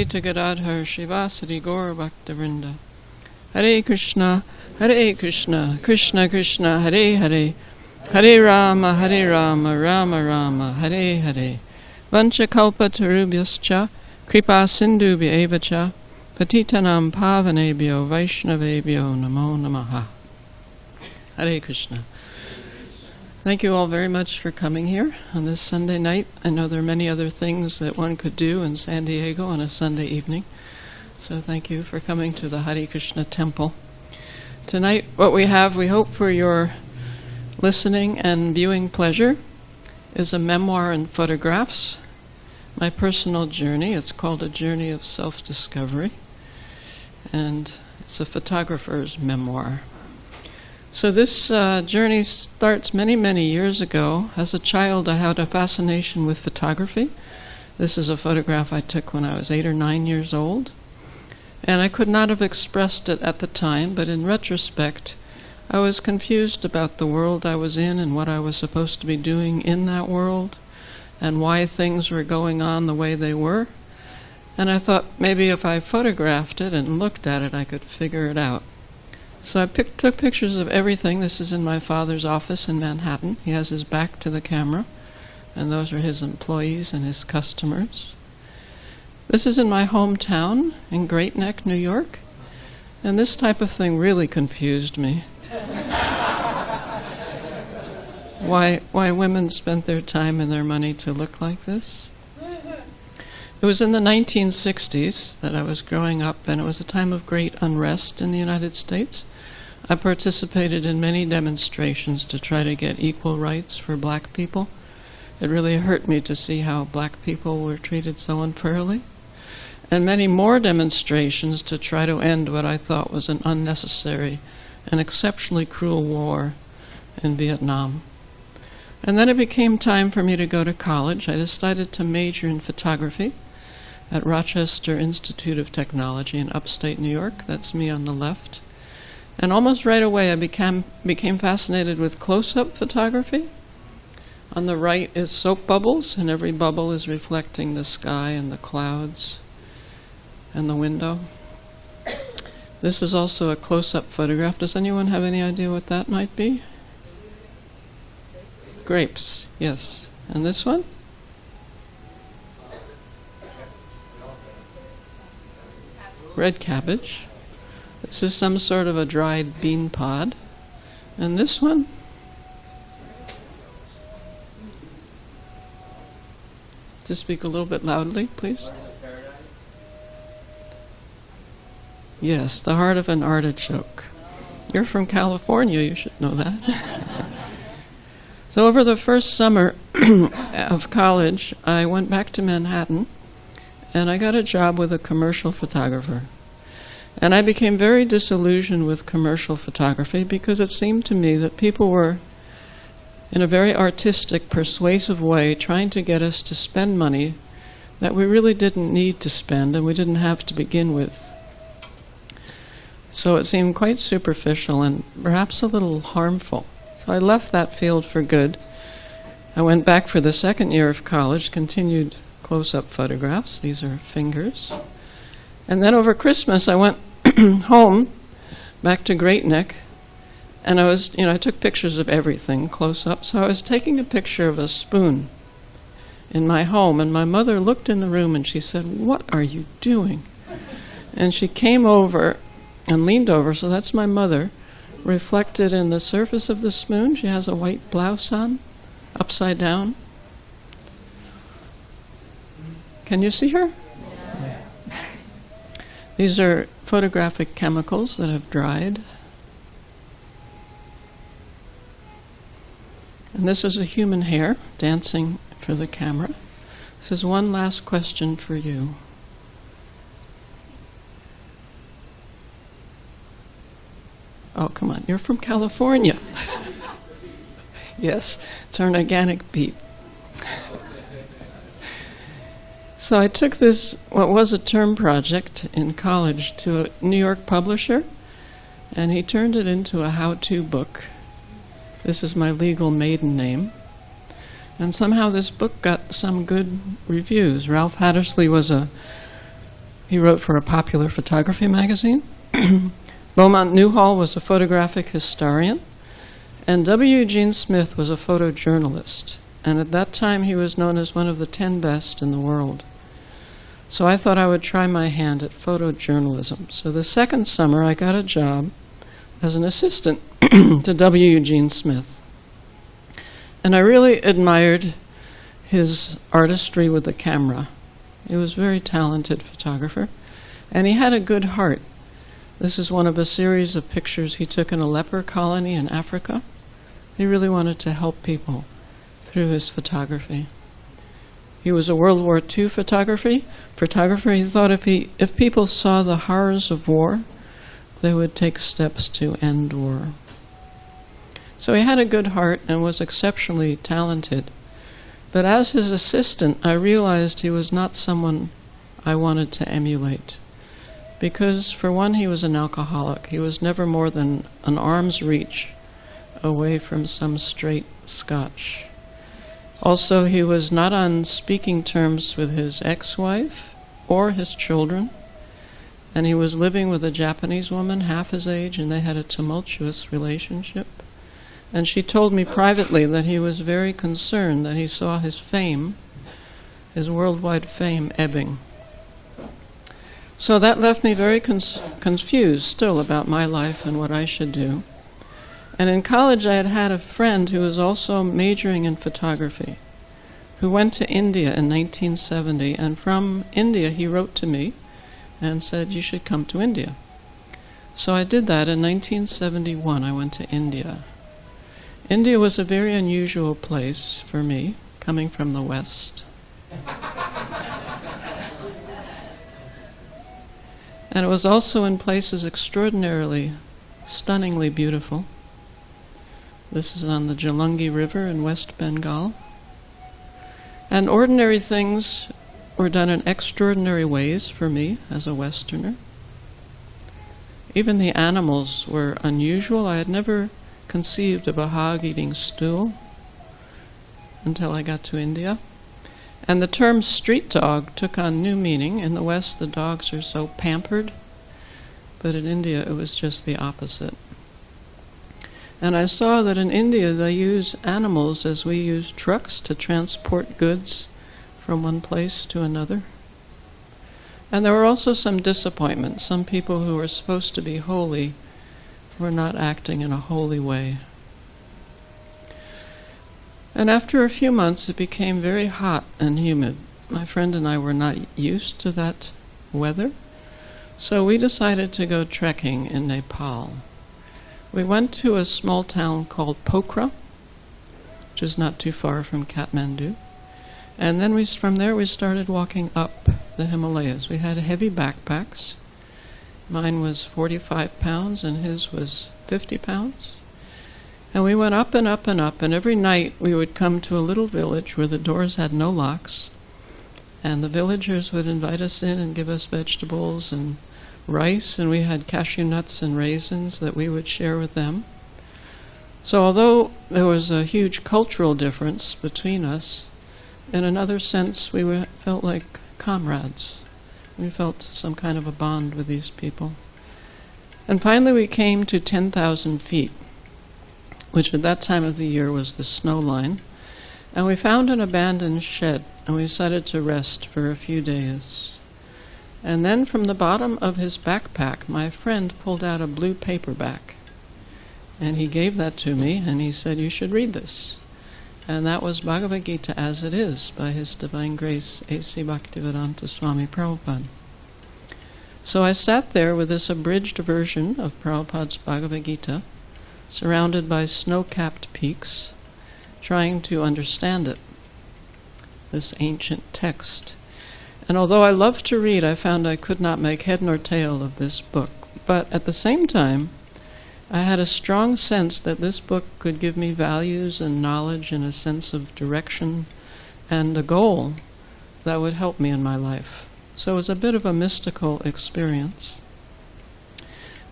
to Gadadhar Shivasati Gaur Bhaktivinoda. Hare Krishna, Krishna Krishna, Hare Hare, Hare Rama, Rama Rama, Hare Hare. Vanchakalpa tarubhyascha, kripa sindhubhya eva cha, patitanam pavanebhyo vaishnavebhyo namo namaha. Hare Krishna. Thank you all very much for coming here on this Sunday night. I know there are many other things that one could do in SanDiego on a Sunday evening. So thank you for coming to the Hare Krishna temple. Tonight what we have, we hope for your listening and viewing pleasure, is a memoir and photographs. My personal journey. It's called A Journey of Self-Discovery. And it's a photographer's memoir. So this journey starts many, many years ago. As a child, I had a fascination with photography. This is a photograph I took when I was 8 or 9 years old. And I could not have expressed it at the time, but in retrospect, I was confused about the world I was in and what I was supposed to be doing in that world, and why things were going on the way they were. And I thought maybe if I photographed it and looked at it, I could figure it out. So I took pictures of everything. This is in my father's office in Manhattan. He has his back to the camera, and those are his employees and his customers. This is in my hometown in Great Neck, New York, and this type of thing really confused me. Why women spent their time and their money to look like this? It was in the 1960s that I was growing up, and it was a time of great unrest in the United States. I participated in many demonstrations to try to get equal rights for black people. It really hurt me to see how black people were treated so unfairly. And many more demonstrations to try to end what I thought was an unnecessary and exceptionally cruel war in Vietnam. And then it became time for me to go to college. I decided to major in photography at Rochester Institute of Technology in upstate New York. That's me on the left. And almost right away I became fascinated with close-up photography. On the right is soap bubbles, and every bubble is reflecting the sky and the clouds and the window. This is also a close-up photograph. Does anyone have any idea what that might be? Grapes, yes. And this one? Red cabbage. This is some sort of a dried bean pod. And this one? Just speak a little bit loudly, please. Yes, the heart of an artichoke. You're from California, you should know that. So over the first summer of college, I went back to Manhattan, and I got a job with a commercial photographer. And I became very disillusioned with commercial photography because it seemed to me that people were, in a very artistic, persuasive way, trying to get us to spend money that we really didn't need to spend and we didn't have to begin with. So it seemed quite superficial and perhaps a little harmful. So I left that field for good. I went back for the second year of college, continued close-up photographs. These are fingers. And then over Christmas I went home, back to Great Neck, and I took pictures of everything close up. So I was taking a picture of a spoon in my home, and my mother looked in the room and she said, "What are you doing?" And she came over and leaned over, so that's my mother, reflected in the surface of the spoon. She has a white blouse on, upside down. Can you see her? These are photographic chemicals that have dried. And this is a human hair dancing for the camera. This is one last question for you. Oh, come on, you're from California. Yes, it's an organic beet. So I took this, what was a term project in college, to a New York publisher, and he turned it into a how-to book. This is my legal maiden name. And somehow this book got some good reviews. Ralph Hattersley was a He wrote for a popular photography magazine. Beaumont Newhall was a photographic historian. And W. Eugene Smith was a photojournalist. And at that time, he was known as one of the 10 best in the world. So I thought I would try my hand at photojournalism. So the second summer, I got a job as an assistant to W. Eugene Smith. And I really admired his artistry with the camera. He was a very talented photographer, and he had a good heart. This is one of a series of pictures he took in a leper colony in Africa. He really wanted to help people through his photography. He was a World War II photographer. He thought if people saw the horrors of war, they would take steps to end war. So he had a good heart and was exceptionally talented. But as his assistant, I realized he was not someone I wanted to emulate. Because, for one, he was an alcoholic. He was never more than an arm's reach away from some straight scotch. Also, he was not on speaking terms with his ex-wife or his children. And he was living with a Japanese woman half his age, and they had a tumultuous relationship. And she told me privately that he was very concerned that he saw his fame, his worldwide fame, ebbing. So that left me very confused still about my life and what I should do. And in college I had a friend who was also majoring in photography, who went to India in 1970, and from India he wrote to me and said, "You should come to India." So I did that. In 1971 I went to India. India was a very unusual place for me, coming from the West. And it was also in places extraordinarily, stunningly beautiful. This is on the Jalangi River in West Bengal. And ordinary things were done in extraordinary ways for me as a Westerner. Even the animals were unusual. I had never conceived of a hog-eating stool until I got to India. And the term street dog took on new meaning. In the West, the dogs are so pampered, but in India, it was just the opposite. And I saw that in India, they use animals as we use trucks to transport goods from one place to another. And there were also some disappointments. Some people who were supposed to be holy were not acting in a holy way. And after a few months, it became very hot and humid. My friend and I were not used to that weather, so we decided to go trekking in Nepal. We went to a small town called Pokhara, which is not too far from Kathmandu. And then from there we started walking up the Himalayas. We had heavy backpacks. Mine was 45 pounds and his was 50 pounds. And we went up and up and up, and every night we would come to a little village where the doors had no locks, and the villagers would invite us in and give us vegetables and rice, and we had cashew nuts and raisins that we would share with them. So although there was a huge cultural difference between us, in another sense we felt like comrades. We felt some kind of a bond with these people. And finally we came to 10,000 feet, which at that time of the year was the snow line. And we found an abandoned shed, and we decided to rest for a few days. And then from the bottom of his backpack, my friend pulled out a blue paperback. And he gave that to me, and he said, "You should read this." And that was Bhagavad Gita as it is, by His Divine Grace, A.C. Bhaktivedanta Swami Prabhupada. So I sat there with this abridged version of Prabhupada's Bhagavad Gita, surrounded by snow-capped peaks, trying to understand it, this ancient text. And although I loved to read, I found I could not make head nor tail of this book. But at the same time, I had a strong sense that this book could give me values and knowledge and a sense of direction and a goal that would help me in my life. So it was a bit of a mystical experience.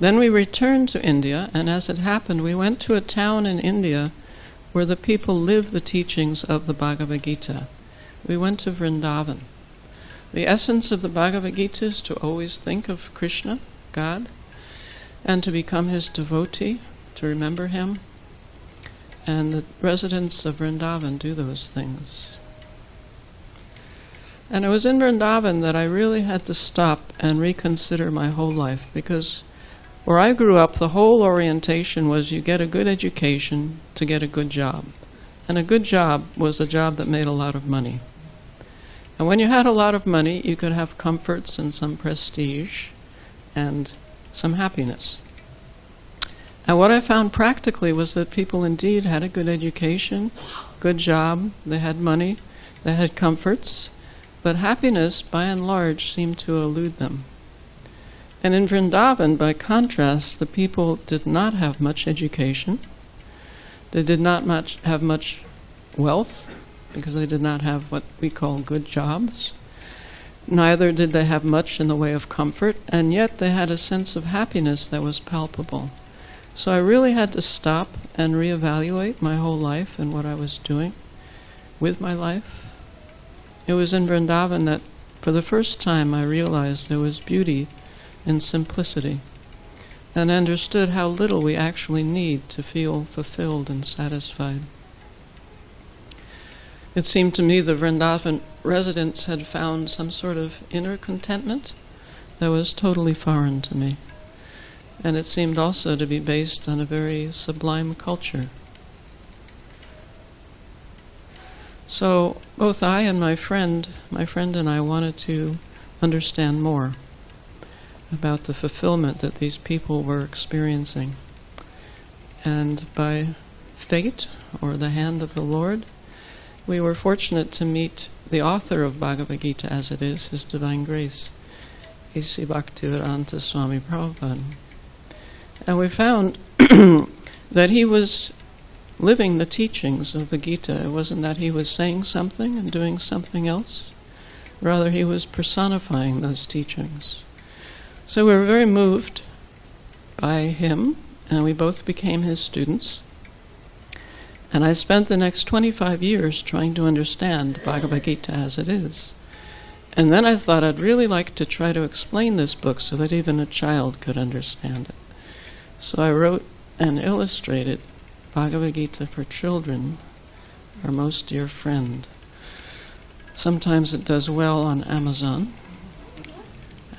Then we returned to India, and as it happened, we went to a town in India where the people live the teachings of the Bhagavad Gita. We went to Vrindavan. The essence of the Bhagavad Gita is to always think of Krishna, God, and to become his devotee, to remember him. And the residents of Vrindavan do those things. And it was in Vrindavan that I really had to stop and reconsider my whole life, because where I grew up, the whole orientation was you get a good education to get a good job. And a good job was a job that made a lot of money. And when you had a lot of money, you could have comforts and some prestige and some happiness. And what I found practically was that people indeed had a good education, good job, they had money, they had comforts, but happiness, by and large, seemed to elude them. And in Vrindavan, by contrast, the people did not have much education. They did not have much wealth, because they did not have what we call good jobs. Neither did they have much in the way of comfort, and yet they had a sense of happiness that was palpable. So I really had to stop and reevaluate my whole life and what I was doing with my life. It was in Vrindavan that for the first time I realized there was beauty in simplicity, and understood how little we actually need to feel fulfilled and satisfied. It seemed to me the Vrindavan residents had found some sort of inner contentment that was totally foreign to me. And it seemed also to be based on a very sublime culture. So both I and my friend and I wanted to understand more about the fulfillment that these people were experiencing. And by fate, or the hand of the Lord, we were fortunate to meet the author of Bhagavad Gita as it is, His Divine Grace, A.C. Bhaktivedanta Swami Prabhupada. And we found that he was living the teachings of the Gita. It wasn't that he was saying something and doing something else. Rather, he was personifying those teachings. So we were very moved by him, and we both became his students. And I spent the next 25 years trying to understand Bhagavad Gita as it is. And then I thought I'd really like to try to explain this book so that even a child could understand it. So I wrote and illustrated Bhagavad Gita for Children, our most dear friend. Sometimes it does well on Amazon.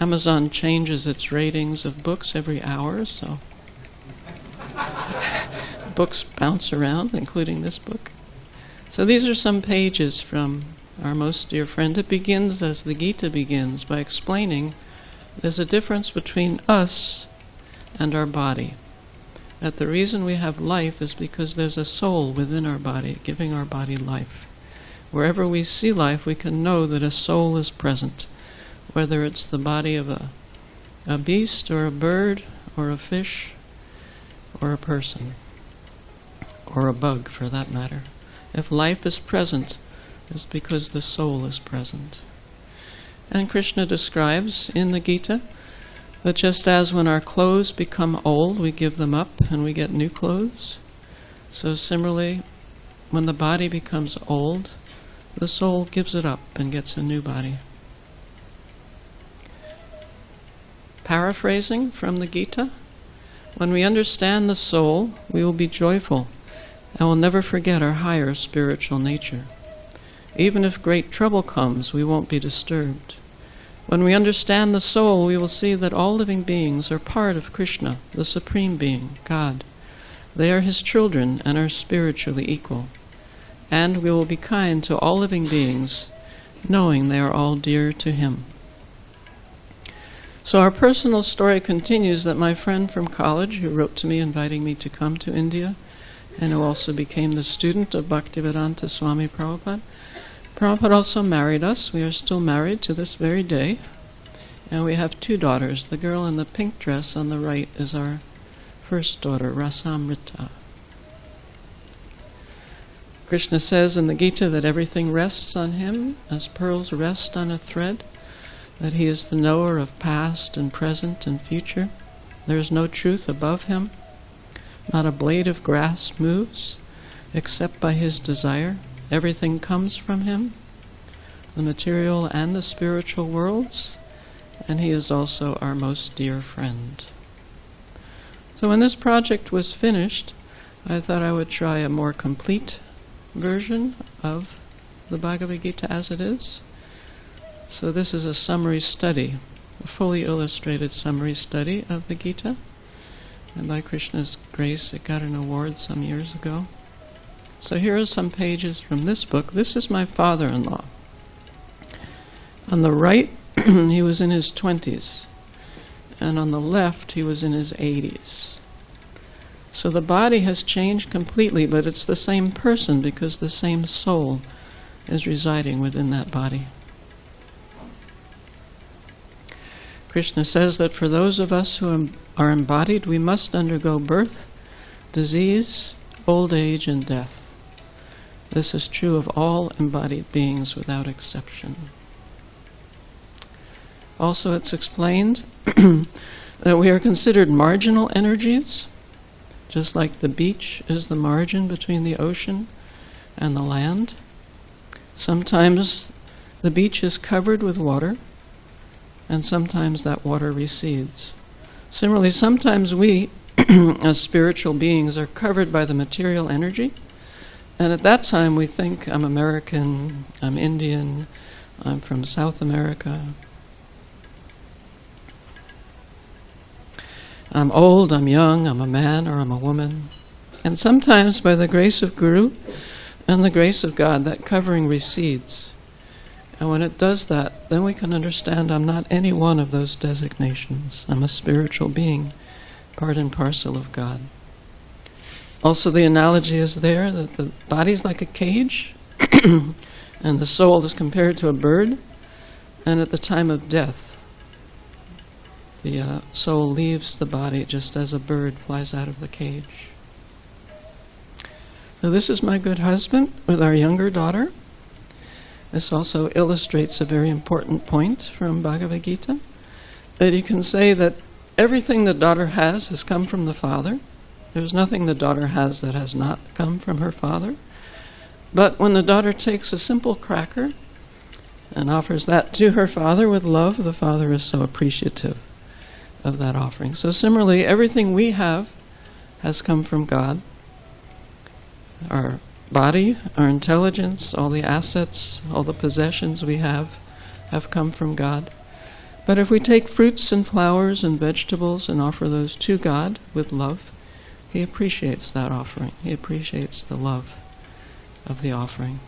Amazon changes its ratings of books every hour, so books bounce around, including this book. So these are some pages from our most dear friend. It begins as the Gita begins, by explaining there's a difference between us and our body. That the reason we have life is because there's a soul within our body, giving our body life. Wherever we see life, we can know that a soul is present, whether it's the body of a beast or a bird or a fish or a person or a bug, for that matter. If life is present, it's because the soul is present. And Krishna describes in the Gita that just as when our clothes become old, we give them up and we get new clothes, so similarly, when the body becomes old, the soul gives it up and gets a new body. Paraphrasing from the Gita, when we understand the soul, we will be joyful and will never forget our higher spiritual nature. Even if great trouble comes, we won't be disturbed. When we understand the soul, we will see that all living beings are part of Krishna, the Supreme Being, God. They are His children and are spiritually equal. And we will be kind to all living beings, knowing they are all dear to Him. So our personal story continues that my friend from college, who wrote to me inviting me to come to India, and who also became the student of Bhaktivedanta Swami Prabhupada, Prabhupada also married us. We are still married to this very day. And we have 2 daughters. The girl in the pink dress on the right is our first daughter, Rasamrita. Krishna says in the Gita that everything rests on Him as pearls rest on a thread, that He is the knower of past and present and future. There is no truth above Him. Not a blade of grass moves except by His desire. Everything comes from Him. the material and the spiritual worlds, and he is also our most dear friend. So when this project was finished, I thought I would try a more complete version of the Bhagavad Gita as it is. So this is a summary study, a fully illustrated summary study of the Gita. And by Krishna's grace, it got an award some years ago. So here are some pages from this book. This is my father-in-law. On the right, he was in his 20s. And on the left, he was in his 80s. So the body has changed completely, but it's the same person because the same soul is residing within that body. Krishna says that for those of us who are embodied, we must undergo birth, disease, old age, and death. This is true of all embodied beings without exception. Also, it's explained that we are considered marginal energies, just like the beach is the margin between the ocean and the land. Sometimes the beach is covered with water, and sometimes that water recedes. Similarly, sometimes we, as spiritual beings, are covered by the material energy, and at that time we think, I'm American, I'm Indian, I'm from South America, I'm old, I'm young, I'm a man, or I'm a woman. And sometimes, by the grace of Guru and the grace of God, that covering recedes. And when it does that, then we can understand I'm not any one of those designations. I'm a spiritual being, part and parcel of God. Also, the analogy is there that the body is like a cage, and the soul is compared to a bird, and at the time of death, the soul leaves the body just as a bird flies out of the cage. So this is my good husband with our younger daughter. This also illustrates a very important point from Bhagavad Gita, that you can say that everything the daughter has come from the father. There's nothing the daughter has that has not come from her father. But when the daughter takes a simple cracker and offers that to her father with love, the father is so appreciative of that offering. So similarly, everything we have has come from God. Our body, our intelligence, all the assets, all the possessions we have come from God. But if we take fruits and flowers and vegetables and offer those to God with love, He appreciates that offering. He appreciates the love of the offering.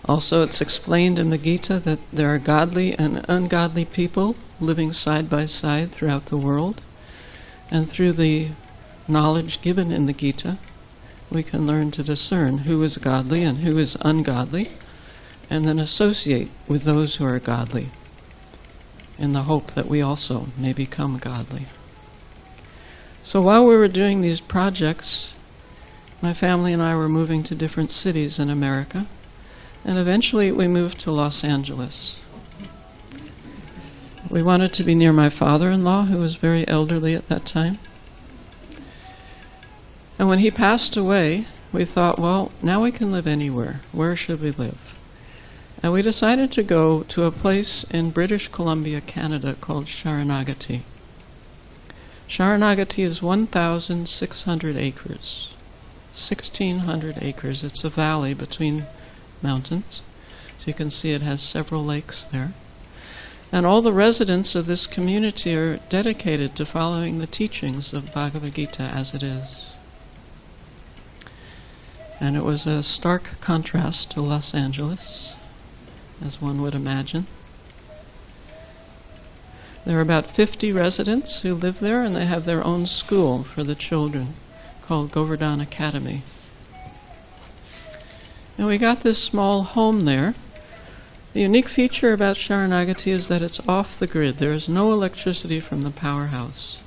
Also, it's explained in the Gita that there are godly and ungodly people living side by side throughout the world. And through the knowledge given in the Gita, we can learn to discern who is godly and who is ungodly, and then associate with those who are godly in the hope that we also may become godly. So while we were doing these projects, my family and I were moving to different cities in America, and eventually we moved to Los Angeles. We wanted to be near my father-in-law, who was very elderly at that time. And when he passed away, we thought, well, now we can live anywhere. Where should we live? And we decided to go to a place in British Columbia, Canada, called Sharanagati. Sharanagati is 1,600 acres. 1,600 acres. It's a valley between mountains. So you can see it has several lakes there. And all the residents of this community are dedicated to following the teachings of Bhagavad Gita as it is. And it was a stark contrast to Los Angeles, as one would imagine. There are about 50 residents who live there, and they have their own school for the children called Govardhan Academy. And we got this small home there. The unique feature about Sharanagati is that it's off the grid. There is no electricity from the powerhouse.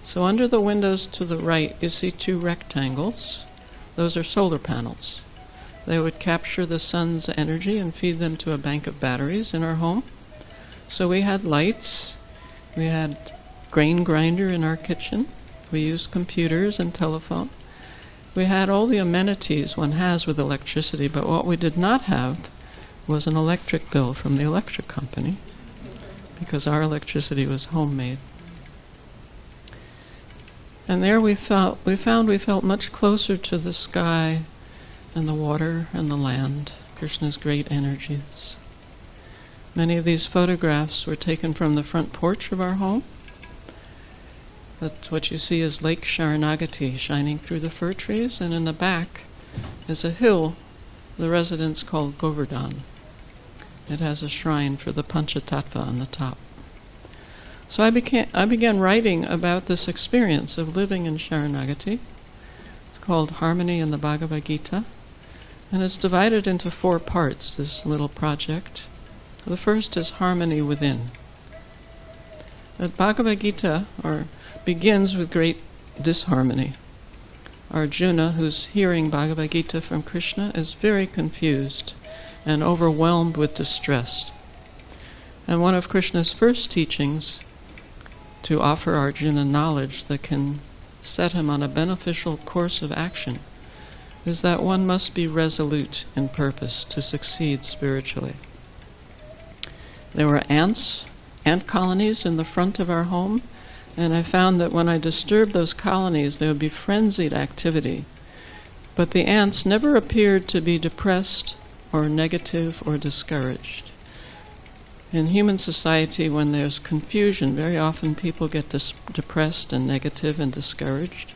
So under the windows to the right, you see two rectangles. Those are solar panels. They would capture the sun's energy and feed them to a bank of batteries in our home. So we had lights, we had grain grinder in our kitchen, we used computers and telephone, We had all the amenities one has with electricity, but what we did not have was an electric bill from the electric company, because our electricity was homemade. And there we felt much closer to the sky and the water and the land, Krishna's great energies. Many of these photographs were taken from the front porch of our home. What you see is Lake Sharanagati shining through the fir trees, and in the back is a hill the residents call Govardhan. It has a shrine for the Panchatattva on the top. So I began writing about this experience of living in Sharanagati. It's called Harmony in the Bhagavad Gita, and it's divided into 4 parts, this little project. The first is Harmony Within. The Bhagavad Gita begins with great disharmony. Arjuna, who's hearing Bhagavad Gita from Krishna, is very confused and overwhelmed with distress. And one of Krishna's first teachings, to offer Arjuna knowledge that can set him on a beneficial course of action, is that one must be resolute in purpose to succeed spiritually. There were ant colonies in the front of our home, and I found that when I disturbed those colonies, there would be frenzied activity. But the ants never appeared to be depressed or negative or discouraged. In human society, when there's confusion, very often people get depressed and negative and discouraged.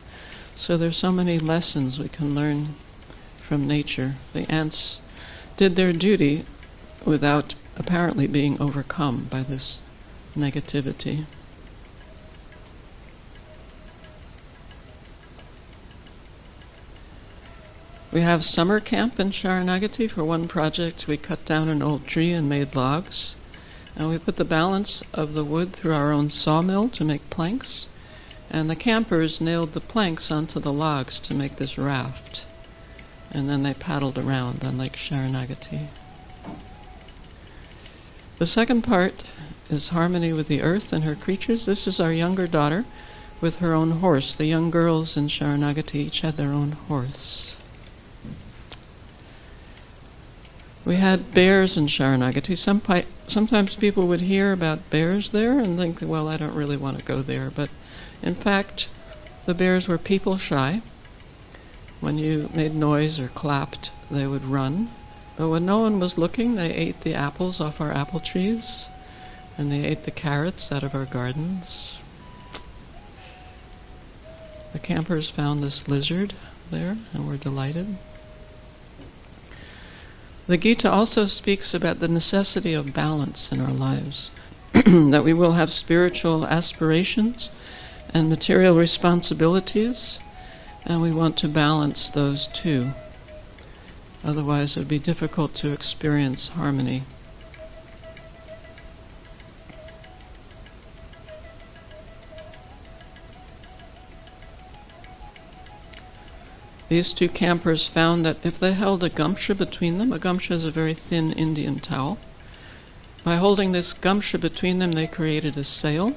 So there's so many lessons we can learn from nature. The ants did their duty without apparently being overcome by this negativity. We have summer camp in Sharanagati. For one project, we cut down an old tree and made logs. And we put the balance of the wood through our own sawmill to make planks. And the campers nailed the planks onto the logs to make this raft. And then they paddled around on Lake Sharanagati. The second part is Harmony with the Earth and her creatures. This is our younger daughter with her own horse. The young girls in Sharanagati each had their own horse. We had bears in Sharanagati. Sometimes people would hear about bears there and think, well, I don't really want to go there. But in fact, the bears were people shy. When you made noise or clapped, they would run. But when no one was looking, they ate the apples off our apple trees, and they ate the carrots out of our gardens. The campers found this lizard there and were delighted. The Gita also speaks about the necessity of balance in our lives, that we will have spiritual aspirations and material responsibilities, and we want to balance those two. Otherwise it would be difficult to experience harmony. These 2 campers found that if they held a gamsha between them, a gamsha is a very thin Indian towel, by holding this gamsha between them they created a sail,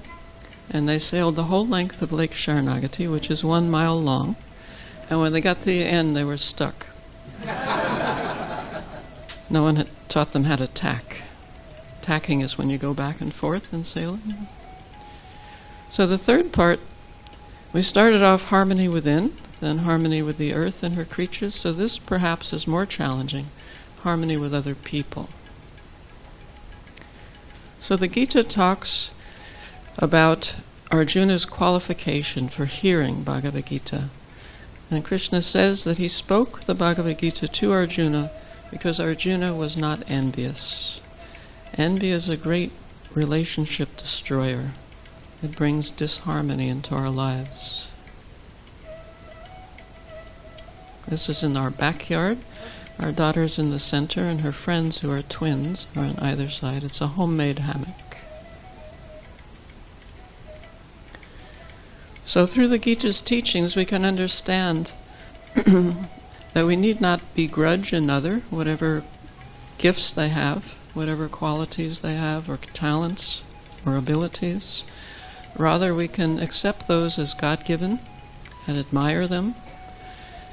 and they sailed the whole length of Lake Sharanagati, which is 1 mile long, and when they got to the end they were stuck. No one had taught them how to tack. Tacking is when you go back and forth in sailing. So the third part, we started off harmony within, then harmony with the earth and her creatures. So this perhaps is more challenging, harmony with other people. So the Gita talks about Arjuna's qualification for hearing Bhagavad Gita. And Krishna says that he spoke the Bhagavad Gita to Arjuna because Arjuna was not envious. Envy is a great relationship destroyer. It brings disharmony into our lives. This is in our backyard. Our daughter's in the center, and her friends, who are twins, are on either side. It's a homemade hammock. So through the Gita's teachings, we can understand that we need not begrudge another, whatever gifts they have, whatever qualities they have, or talents, or abilities. Rather, we can accept those as God-given and admire them,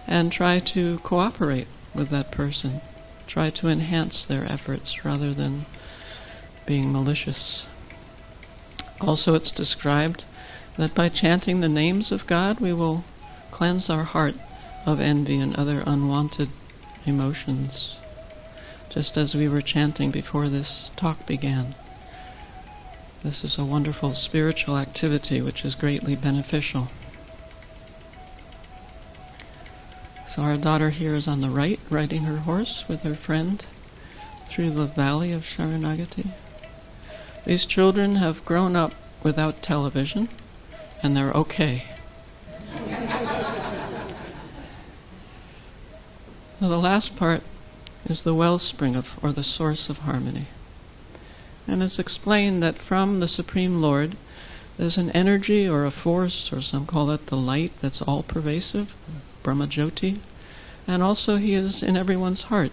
and try to cooperate with that person, try to enhance their efforts rather than being malicious. Also, it's described that by chanting the names of God, we will cleanse our heart of envy and other unwanted emotions, just as we were chanting before this talk began. This is a wonderful spiritual activity which is greatly beneficial. So our daughter here is on the right, riding her horse with her friend through the valley of Sharanagati. These children have grown up without television, and they're okay. Now the last part is the wellspring of, or the source of harmony. And it's explained that from the Supreme Lord there's an energy or a force, or some call it the light, that's all-pervasive, Brahmajyoti, and also he is in everyone's heart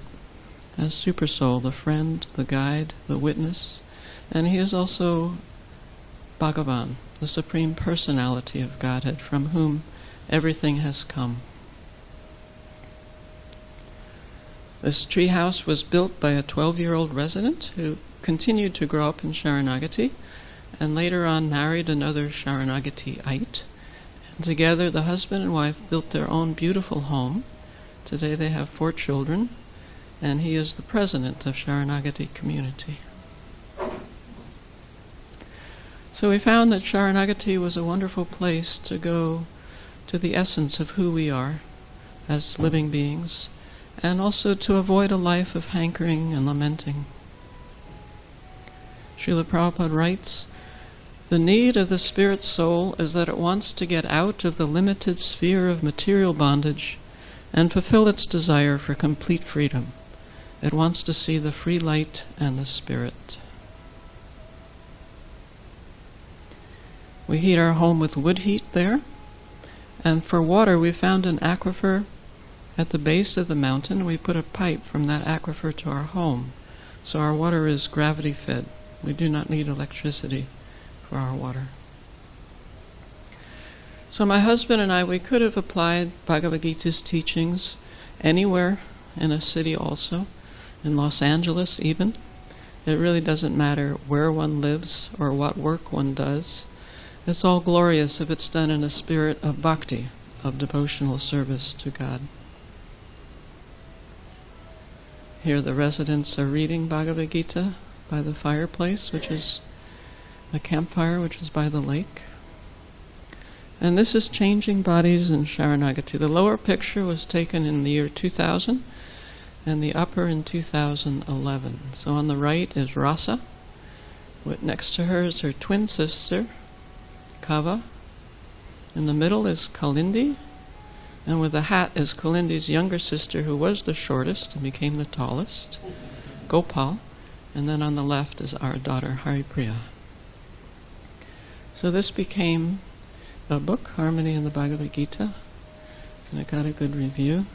as Supersoul, the friend, the guide, the witness, and he is also Bhagavan, the Supreme Personality of Godhead, from whom everything has come. This tree house was built by a 12-year-old resident who continued to grow up in Sharanagati, and later on married another Sharanagatiite. And together the husband and wife built their own beautiful home. Today they have 4 children, and he is the president of Sharanagati community. So we found that Sharanagati was a wonderful place to go to the essence of who we are as living beings, and also to avoid a life of hankering and lamenting. Srila Prabhupada writes, "The need of the spirit soul is that it wants to get out of the limited sphere of material bondage and fulfill its desire for complete freedom. It wants to see the free light and the spirit." We heat our home with wood heat there, and for water we found an aquifer at the base of the mountain. We put a pipe from that aquifer to our home, so our water is gravity fed. We do not need electricity for our water. So my husband and I, we could have applied Bhagavad Gita's teachings anywhere in a city also, in Los Angeles even. It really doesn't matter where one lives or what work one does. It's all glorious if it's done in a spirit of bhakti, of devotional service to God. Here the residents are reading Bhagavad Gita by the fireplace, which is a campfire, which is by the lake. And this is Changing Bodies in Sharanagati. The lower picture was taken in the year 2000, and the upper in 2011. So on the right is Rasa. Next to her is her twin sister, Kava. In the middle is Kalindi, and with the hat is Kalindi's younger sister, who was the shortest and became the tallest, Gopal. And then on the left is our daughter, Haripriya. So this became a book, Harmony in the Bhagavad Gita, and it got a good review.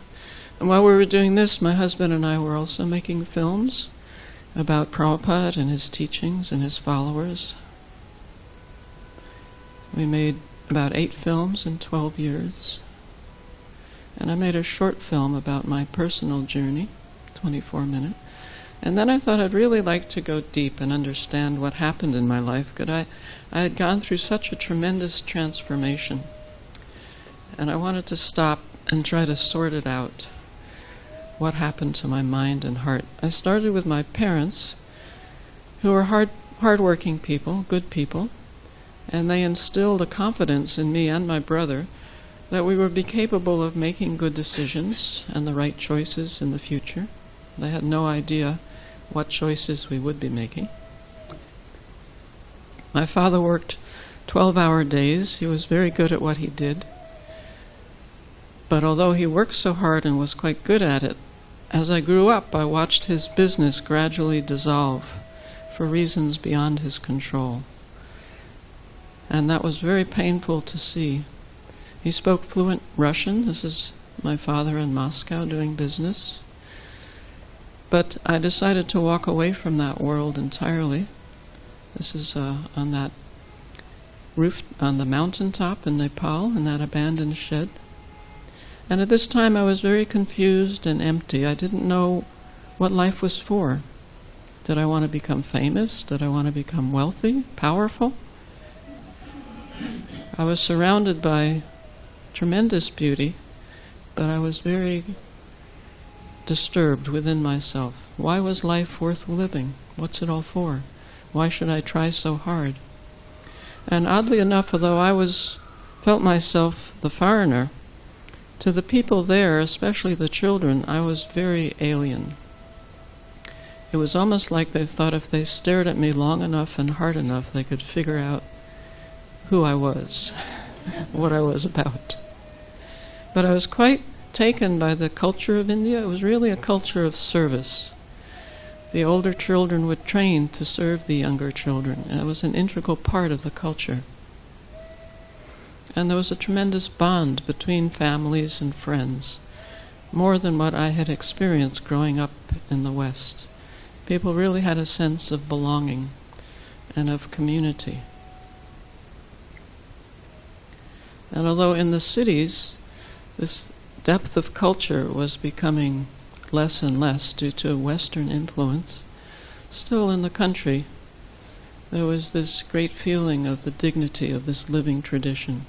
And while we were doing this, my husband and I were also making films about Prabhupada and his teachings and his followers. We made about 8 films in 12 years. And I made a short film about my personal journey, 24-minute. And then I thought I'd really like to go deep and understand what happened in my life, because I had gone through such a tremendous transformation. And I wanted to stop and try to sort it out, what happened to my mind and heart. I started with my parents, who were hard-working people, good people, and they instilled a confidence in me and my brother that we would be capable of making good decisions and the right choices in the future. They had no idea what choices we would be making. My father worked 12-hour days. He was very good at what he did. But although he worked so hard and was quite good at it, as I grew up, I watched his business gradually dissolve for reasons beyond his control. And that was very painful to see. He spoke fluent Russian. This is my father in Moscow doing business. But I decided to walk away from that world entirely. This is on that roof, on the mountaintop in Nepal, in that abandoned shed. And at this time I was very confused and empty. I didn't know what life was for. Did I want to become famous? Did I want to become wealthy, powerful? I was surrounded by tremendous beauty, but I was very disturbed within myself. Why was life worth living? What's it all for? Why should I try so hard? And oddly enough, although I felt myself the foreigner, to the people there, especially the children, I was very alien. It was almost like they thought if they stared at me long enough and hard enough, they could figure out who I was, what I was about. But I was quite taken by the culture of India. It was really a culture of service. The older children would train to serve the younger children, and it was an integral part of the culture. And there was a tremendous bond between families and friends, more than what I had experienced growing up in the West. People really had a sense of belonging and of community. And although in the cities, this depth of culture was becoming less and less due to Western influence, still in the country, there was this great feeling of the dignity of this living tradition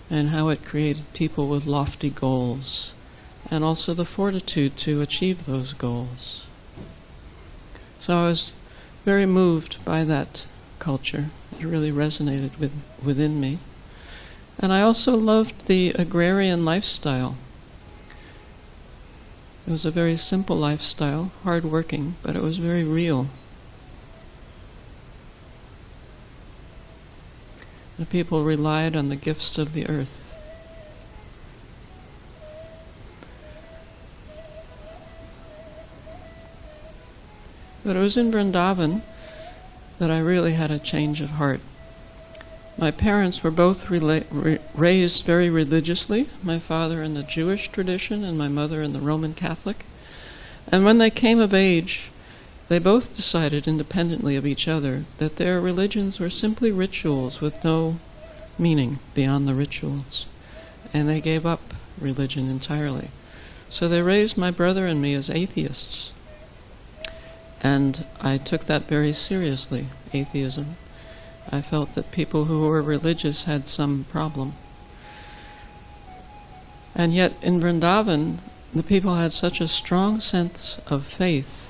and how it created people with lofty goals and also the fortitude to achieve those goals. So I was very moved by that culture. It really resonated within me. And I also loved the agrarian lifestyle. It was a very simple lifestyle, hard-working, but it was very real. The people relied on the gifts of the earth. But it was in Vrindavan that I really had a change of heart. My parents were both raised very religiously, my father in the Jewish tradition and my mother in the Roman Catholic. And when they came of age, they both decided independently of each other that their religions were simply rituals with no meaning beyond the rituals. And they gave up religion entirely. So they raised my brother and me as atheists. And I took that very seriously, atheism. I felt that people who were religious had some problem. And yet in Vrindavan, the people had such a strong sense of faith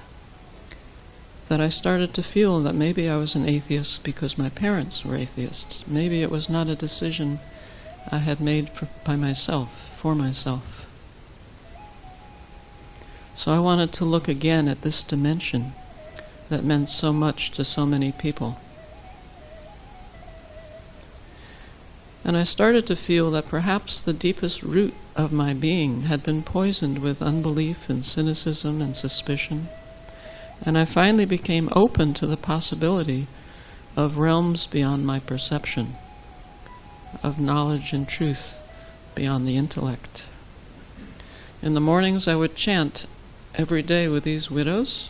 that I started to feel that maybe I was an atheist because my parents were atheists. Maybe it was not a decision I had made by myself, for myself. So I wanted to look again at this dimension that meant so much to so many people. And I started to feel that perhaps the deepest root of my being had been poisoned with unbelief and cynicism and suspicion. And I finally became open to the possibility of realms beyond my perception, of knowledge and truth beyond the intellect. In the mornings I would chant every day with these widows,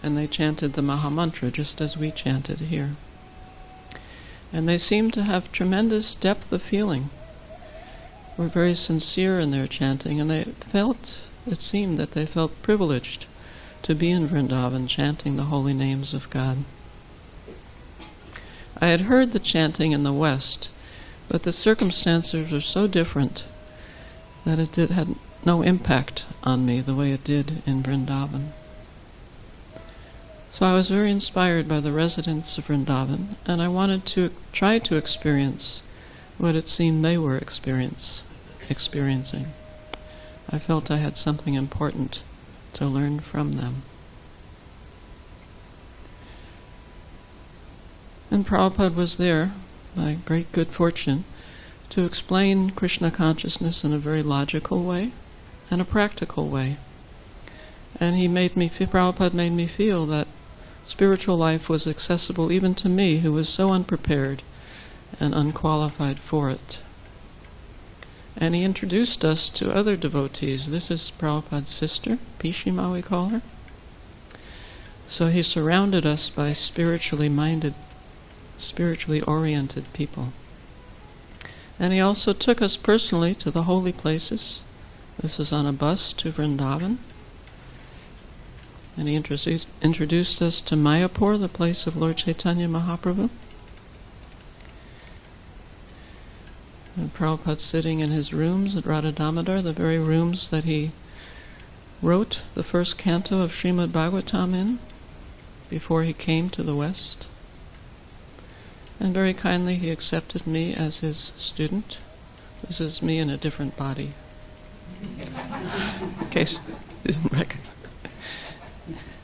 and they chanted the Mahamantra just as we chanted here. And they seemed to have tremendous depth of feeling, were very sincere in their chanting, and it seemed that they felt privileged to be in Vrindavan chanting the holy names of God. I had heard the chanting in the West, but the circumstances were so different that it had no impact on me the way it did in Vrindavan. So I was very inspired by the residents of Vrindavan, and I wanted to try to experience what it seemed they were experiencing. I felt I had something important to learn from them. And Prabhupada was there, by great good fortune, to explain Krishna consciousness in a very logical way and a practical way. And Prabhupada made me feel that spiritual life was accessible even to me, who was so unprepared and unqualified for it. And he introduced us to other devotees. This is Prabhupada's sister, Pishima we call her. So he surrounded us by spiritually minded, spiritually oriented people. And he also took us personally to the holy places This is on a bus to Vrindavan. And he introduced us to Mayapur, the place of Lord Chaitanya Mahaprabhu. And Prabhupada's sitting in his rooms at Radha Damodar, the very rooms that he wrote the first canto of Srimad Bhagavatam in before he came to the West. And very kindly he accepted me as his student. This is me in a different body. In case you didn't recognize.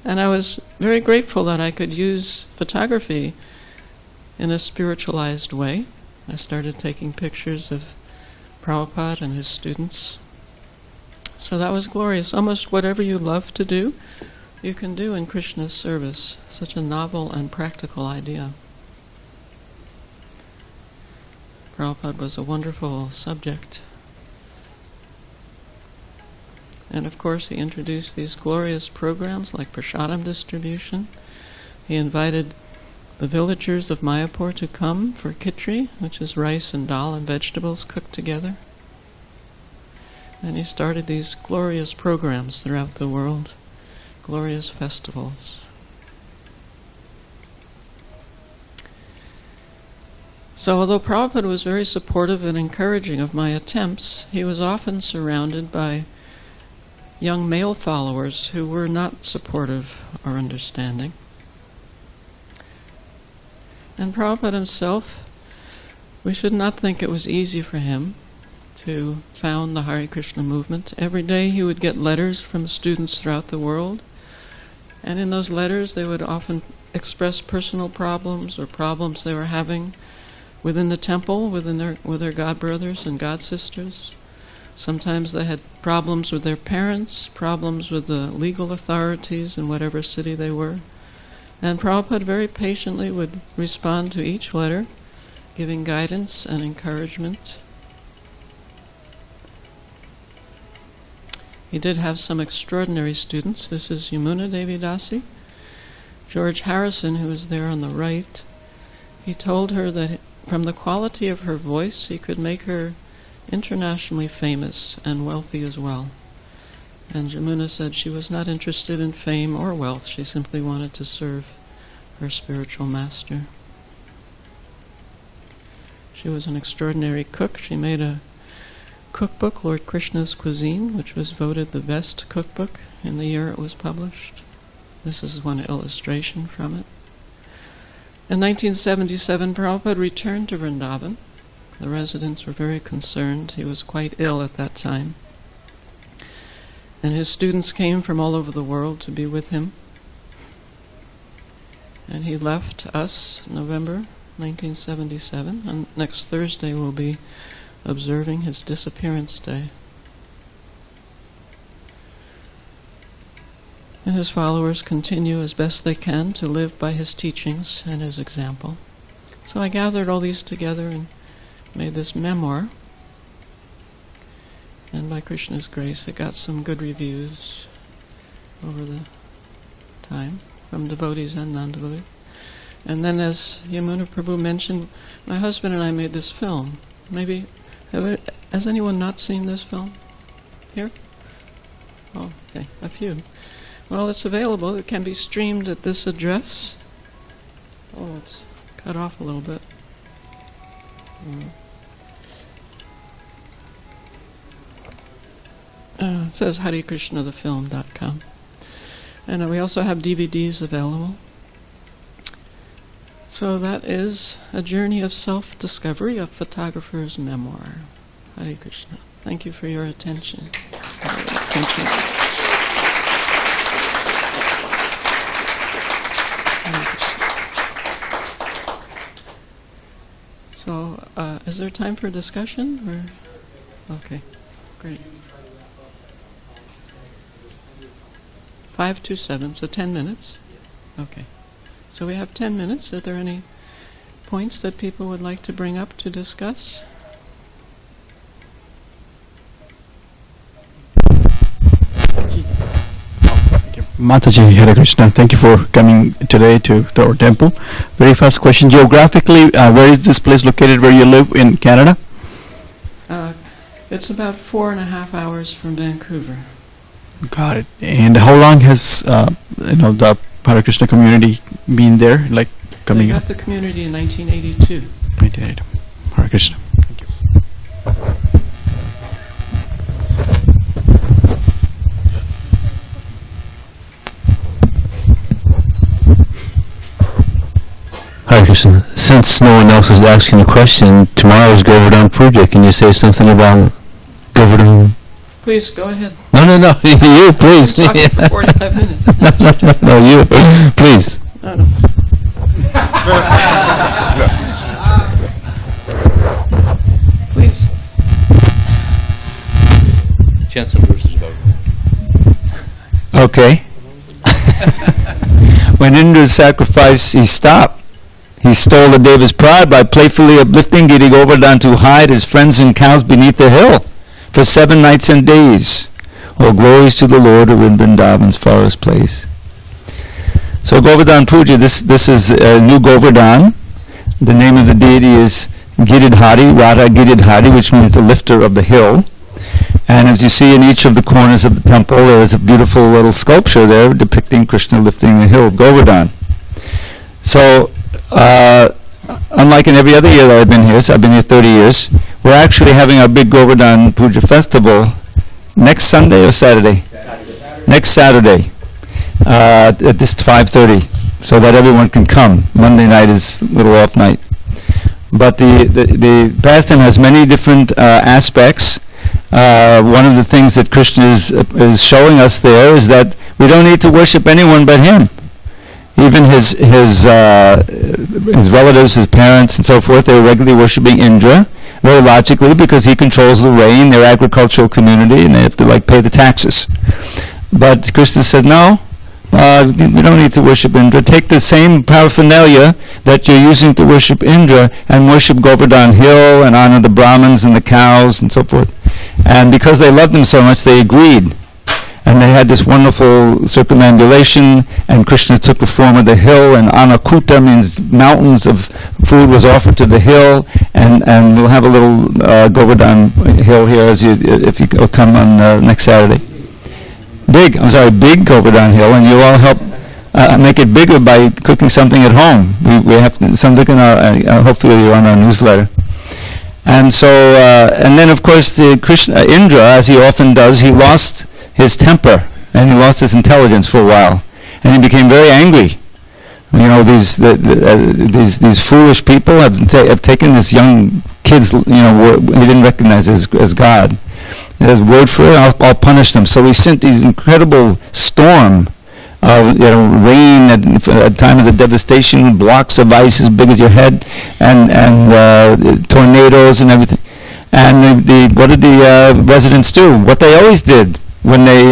And I was very grateful that I could use photography in a spiritualized way. I started taking pictures of Prabhupada and his students. So that was glorious. Almost whatever you love to do, you can do in Krishna's service. Such a novel and practical idea. Prabhupada was a wonderful subject. And of course he introduced these glorious programs like prasadam distribution. He invited the villagers of Mayapur to come for khichdi, which is rice and dal and vegetables cooked together. And he started these glorious programs throughout the world, glorious festivals. So although Prabhupada was very supportive and encouraging of my attempts, he was often surrounded by young male followers who were not supportive or understanding. And Prabhupada himself, we should not think it was easy for him to found the Harekrishna movement. Every day he would get letters from students throughout the world, and in those letters they would often express personal problems or problems they were having within the temple, with their god brothers and god sisters. Sometimes they had problems with their parents, problems with the legal authorities in whatever city they were. And Prabhupada very patiently would respond to each letter, giving guidance and encouragement. He did have some extraordinary students. This is Yamuna Devi Dasi. George Harrison, who is there on the right, he told her that from the quality of her voice, he could make her internationally famous and wealthy as well. And Yamuna said she was not interested in fame or wealth. She simply wanted to serve her spiritual master. She was an extraordinary cook. She made a cookbook, Lord Krishna's Cuisine, which was voted the best cookbook in the year it was published. This is one illustration from it. In 1977, Prabhupada returned to Vrindavan. The residents were very concerned. He was quite ill at that time. And his students came from all over the world to be with him. And he left us November 1977, and next Thursday we'll be observing his disappearance day. And his followers continue as best they can to live by his teachings and his example. So I gathered all these together and made this memoir. And by Krishna's grace, it got some good reviews over the time from devotees and non-devotees. And then, as Yamuna Prabhu mentioned, my husband and I made this film. Maybe, has anyone not seen this film? Here? Oh, okay, a few. Well, it's available. It can be streamed at this address. Oh, it's cut off a little bit. It says harekrishnathefilm.com. And we also have DVDs available. So that is a journey of self-discovery, a photographer's memoir. Hare Krishna. Thank you for your attention. Thank you. So, is there time for discussion? Or? Okay, great. 5 to 7, so 10 minutes? Okay. So we have 10 minutes. Are there any points that people would like to bring up to discuss? Mataji, Hare Krishna, thank you for coming today to our temple. Very fast question. Geographically, where is this place located where you live in Canada? It's about 4.5 hours from Vancouver. Got it. And how long has the Hare Krishna community been there? Like coming They up? got the community in 1982. 1980. Hare Krishna. Thank you. Hare Krishna. Since no one else is asking a question, tomorrow's Govardhan Puja. Can you say something about Govardhan? Please, go ahead. No, you, please. I'm talking for 45 minutes. No, you, please. No, no. Please. Chant some verses about Okay. When Indra's sacrifice, he stopped. He stole the Deva's pride by playfully uplifting Giri Govardhan to hide his friends and cows beneath the hill for 7 nights and days. All glories to the Lord who in Vrindavan's forest place. So Govardhan Puja, this is New Govardhan. The name of the deity is Giridhari, Radha Giridhari, which means the lifter of the hill. And as you see in each of the corners of the temple, there is a beautiful little sculpture there depicting Krishna lifting the hill, Govardhan. So, unlike in every other year that I've been here, so I've been here 30 years, we're actually having our big Govardhan Puja festival next Sunday or Saturday? Next Saturday at this 5:30, so that everyone can come. Monday night is a little off night. But the pastime has many different aspects. One of the things that Krishna is showing us there is that we don't need to worship anyone but him. Even his relatives, his parents, and so forth, they were regularly worshiping Indra, very logically, because he controls the rain, their agricultural community, and they have to pay the taxes. But Krishna said, no, you don't need to worship Indra. Take the same paraphernalia that you're using to worship Indra and worship Govardhan Hill and honor the Brahmins and the cows and so forth. And because they loved him so much, they agreed. And they had this wonderful circumambulation, and Krishna took the form of the hill, and Anakuta means mountains of food was offered to the hill, and we'll have a little Govardhan Hill here if you come on next Saturday. Big Govardhan Hill, and you all help make it bigger by cooking something at home. We have something in our, hopefully you're on our newsletter. And so, and then of course Indra, as he often does, he lost his temper, and he lost his intelligence for a while, and he became very angry. You know, these foolish people have taken this young kid's, he didn't recognize as God. There's word for it, I'll punish them. So he sent these incredible storm of rain at time of the devastation, blocks of ice as big as your head, and tornadoes and everything. And what did the residents do? What they always did when they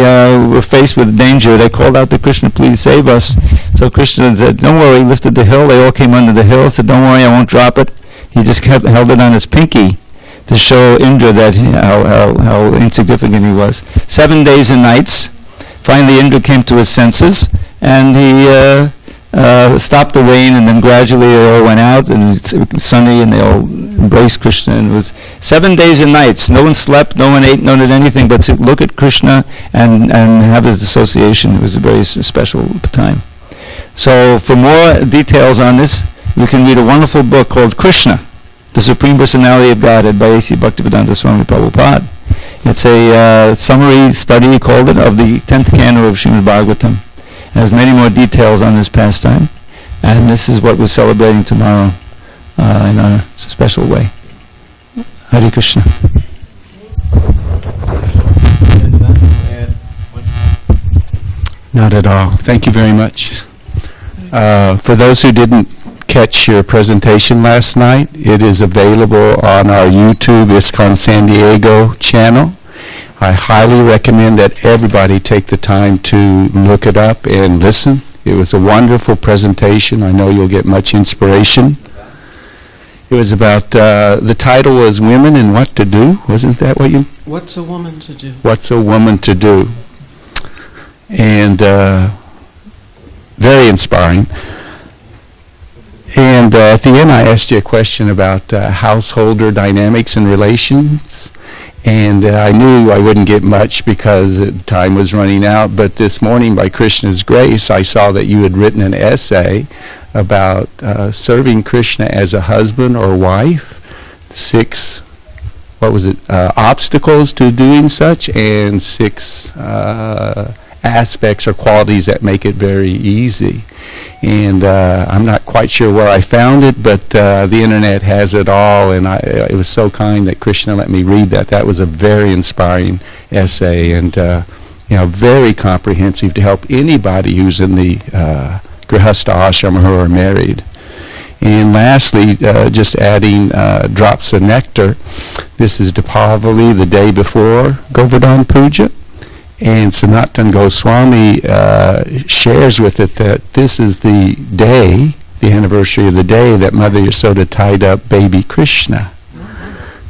were faced with danger, they called out to Krishna, please save us. So Krishna said, don't worry, lifted the hill. They all came under the hill, said, don't worry, I won't drop it. He just held it on his pinky to show Indra that how insignificant he was. 7 days and nights. Finally, Indra came to his senses, and he stopped the rain, and then gradually they all went out, and it's sunny, and they all embraced Krishna. And it was 7 days and nights. No one slept, no one ate, no one did anything but look at Krishna and have his association. It was a very special time. So for more details on this, you can read a wonderful book called Krishna, the Supreme Personality of Godhead by A.C. Bhaktivedanta Swami Prabhupada. It's a summary study, he called it, of the 10th canto of Srimad Bhagavatam. It has many more details on this pastime, and this is what we're celebrating tomorrow in a special way. Hare Krishna. Not at all. Thank you very much. For those who didn't catch your presentation last night, it is available on our YouTube ISKCON SanDiego channel. I highly recommend that everybody take the time to look it up and listen. It was a wonderful presentation. I know you'll get much inspiration. It was about, the title was Women and What to Do. Wasn't that what you... What's a woman to do? What's a woman to do? And very inspiring. And at the end, I asked you a question about householder dynamics and relations. And I knew I wouldn't get much because time was running out. But this morning, by Krishna's grace, I saw that you had written an essay about serving Krishna as a husband or wife, 6, obstacles to doing such, and 6 aspects or qualities that make it very easy. And I'm not quite sure where I found it, but the internet has it all, and it was so kind that Krishna let me read that. That was a very inspiring essay, and very comprehensive to help anybody who's in the Grihastha ashram who are married. And lastly, just adding drops of nectar. This is Dipavali, the day before Govardhan Puja. And Sanatan Goswami shares with it that this is the day, the anniversary of the day that Mother Yasoda tied up baby Krishna.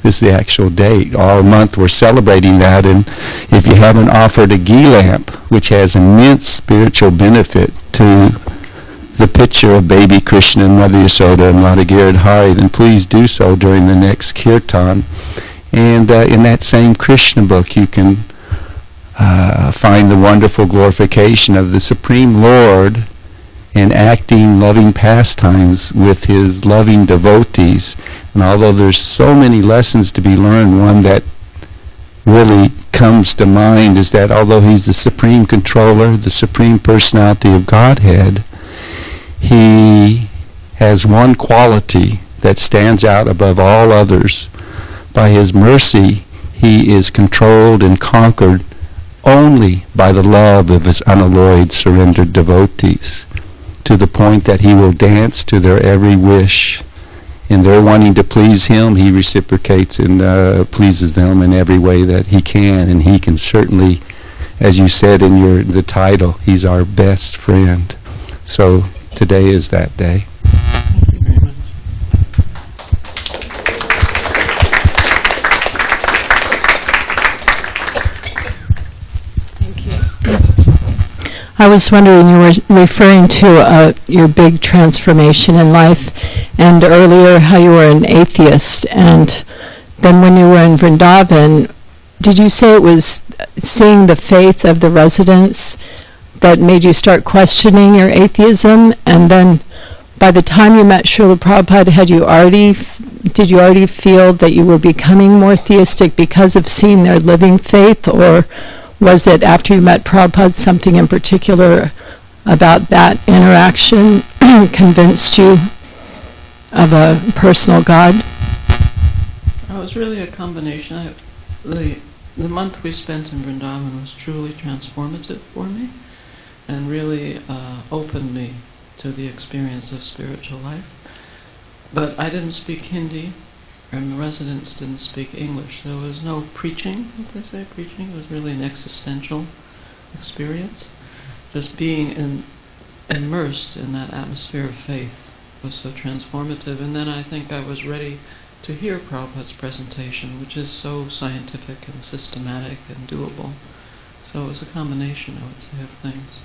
This is the actual date. All month we're celebrating that, and if you haven't offered a ghee lamp, which has immense spiritual benefit to the picture of baby Krishna and Mother Yasoda and Radha Giridhari, then please do so during the next kirtan. And in that same Krishna book you can find the wonderful glorification of the Supreme Lord enacting loving pastimes with his loving devotees. And although there's so many lessons to be learned, one that really comes to mind is that although he's the Supreme Controller, the Supreme Personality of Godhead, he has one quality that stands out above all others. By his mercy, he is controlled and conquered only by the love of his unalloyed, surrendered devotees, to the point that he will dance to their every wish. In their wanting to please him, he reciprocates and pleases them in every way that he can. And he can certainly, as you said in the title, he's our best friend. So today is that day. I was wondering, you were referring to your big transformation in life, and earlier how you were an atheist, and then when you were in Vrindavan, did you say it was seeing the faith of the residents that made you start questioning your atheism? And then by the time you met Srila Prabhupada, did you already feel that you were becoming more theistic because of seeing their living faith, or was it after you met Prabhupada something in particular about that interaction convinced you of a personal God? It was really a combination. The month we spent in Vrindavan was truly transformative for me and really opened me to the experience of spiritual life. But I didn't speak Hindi, and the residents didn't speak English. There was no preaching, what they say, preaching. It was really an existential experience. Just being immersed in that atmosphere of faith was so transformative. And then I think I was ready to hear Prabhupada's presentation, which is so scientific and systematic and doable. So it was a combination, I would say, of things.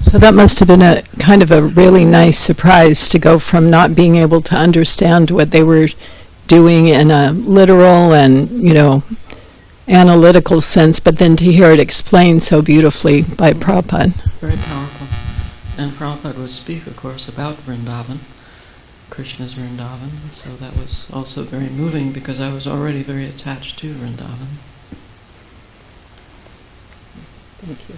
So that must have been a kind of a really nice surprise to go from not being able to understand what they were doing in a literal and, analytical sense, but then to hear it explained so beautifully by Prabhupada. Very powerful. And Prabhupada would speak, of course, about Vrindavan, Krishna's Vrindavan, so that was also very moving because I was already very attached to Vrindavan. Thank you.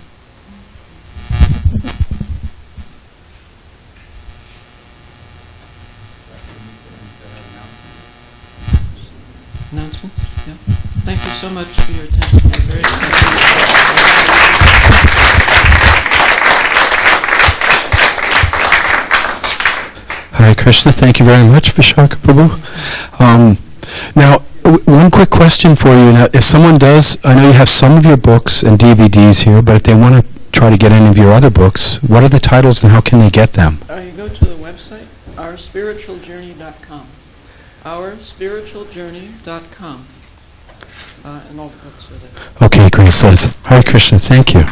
Announcements? Yeah. Thank you so much for your attention. I'm very excited. Hare Krishna, thank you very much, Vishaka Prabhu. Now, one quick question for you. Now, if someone does, I know you have some of your books and DVDs here, but if they want to try to get any of your other books, what are the titles and how can they get them? You go to the website, ourspiritualjourney.com. ourspiritualjourney.com. And all the books are there. Okay, great. So it's Hare Krishna. Thank you.